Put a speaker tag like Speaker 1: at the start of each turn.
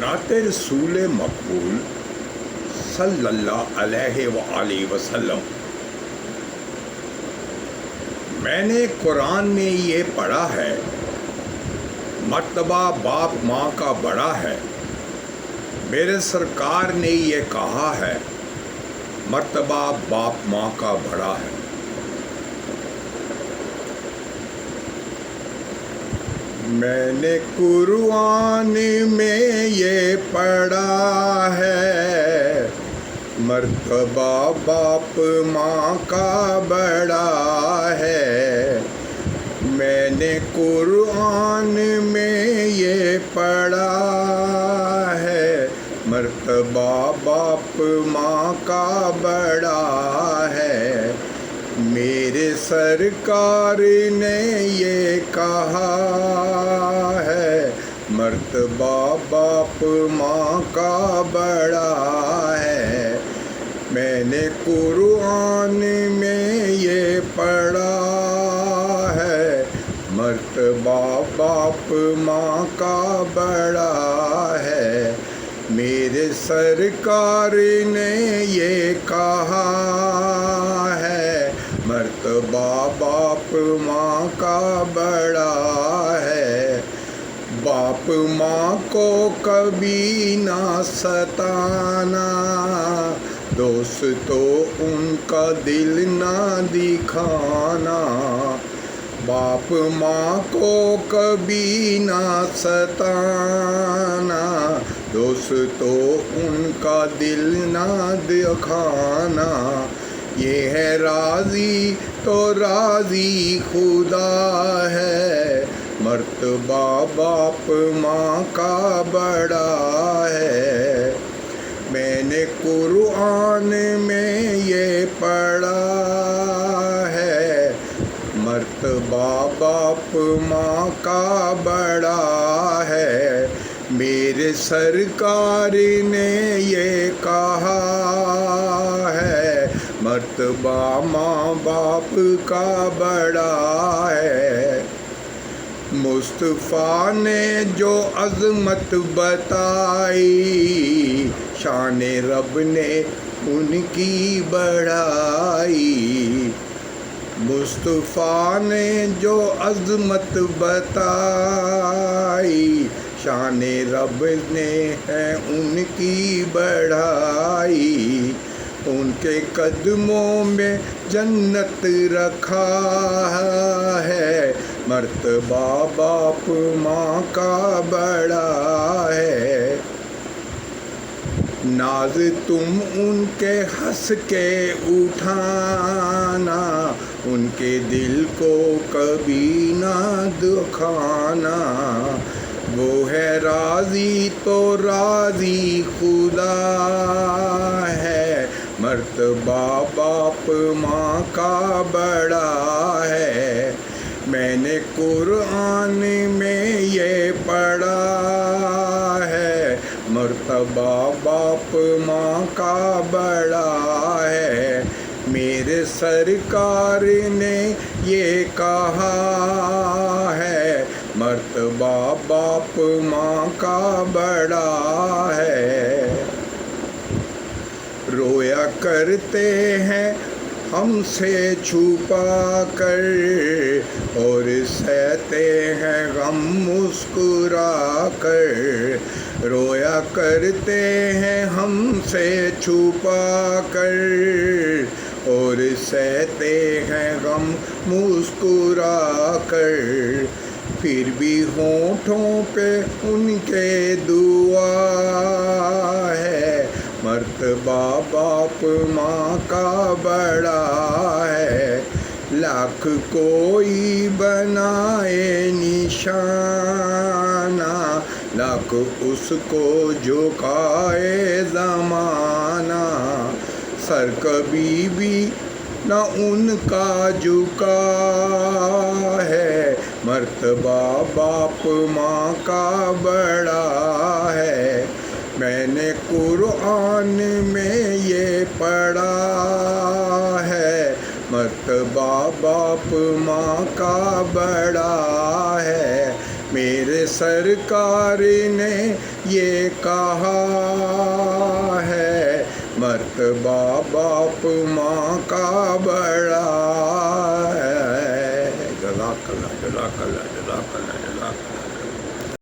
Speaker 1: नात रसूल मकबूल सल्लल्लाहु अलैहि वआलिहि वसल्लम। मैंने कुरान में ये पढ़ा है, मर्तबा बाप माँ का बड़ा है। मेरे सरकार ने ये कहा है, मर्तबा बाप माँ का बड़ा है। मैंने कुरान में ये पढ़ा है, मर्तबा बाप माँ का बड़ा है। मैंने कुरान में ये पढ़ा है, मर्तबा बाप माँ का बड़ा है। मेरे सरकार ने ये कहा है, मर्तबा बाप माँ का बड़ा है। मैंने कुरान में ये पढ़ा है, मर्तबा बाप माँ का बड़ा है। मेरे सरकार ने ये कहा है, मर्तबा बाप माँ का बड़ा है। बाप माँ को कभी ना सताना, दोस्तों उनका दिल ना दिखाना। बाप माँ को कभी ना सताना, दोस्तों उनका दिल ना दिखाना। ये है राज़ी तो राज़ी खुदा है, मर्तबा बाप माँ का बड़ा है। मैंने कुरान में ये पढ़ा है, मर्तबा बाप माँ का बड़ा है। मेरे सरकार ने ये कहा है, मर्तबा माँ बाप का बड़ा है। मुस्तफ़ा ने जो अज़मत बताई, शान रब ने उनकी बढ़ाई। मुस्तफ़ा ने जो अज़मत बताई, शान रब ने है उनकी बढ़ाई। उनके कदमों में जन्नत रखा है, मर्तबा बाप माँ का बड़ा है। नाज तुम उनके हंस के उठाना, उनके दिल को कभी ना दुखाना। वो है राज़ी तो राज़ी खुदा है, मर्तबा बाप माँ का बड़ा है। मैंने कुरान में ये पढ़ा है, मर्तबा बाप माँ का बड़ा है। मेरे सरकार ने ये कहा है, मर्तबा बाप माँ का बड़ा है। रोया करते हैं हमसे छुपा कर, और सहते हैं गम मुस्कुरा कर। रोया करते हैं हमसे छुपा कर, और सहते हैं गम मुस्कुरा कर। फिर भी होठों पे उनके दुआ है, मर्तबा बाप माँ का बड़ा है। लाख कोई बनाए निशाना, लाख उसको झुकाए ज़माना। सर कभी भी न उनका झुका है, मर्तबा बाप माँ का बड़ा है। मैंने कुरान में ये पढ़ा है, मर्तबा बाप माँ का बड़ा है। میرے سرکار نے یہ کہا ہے مرتبہ باپ ماں کا بڑا ہے۔ جزاک اللہ جزاک اللہ جزاک اللہ جزاک اللہ۔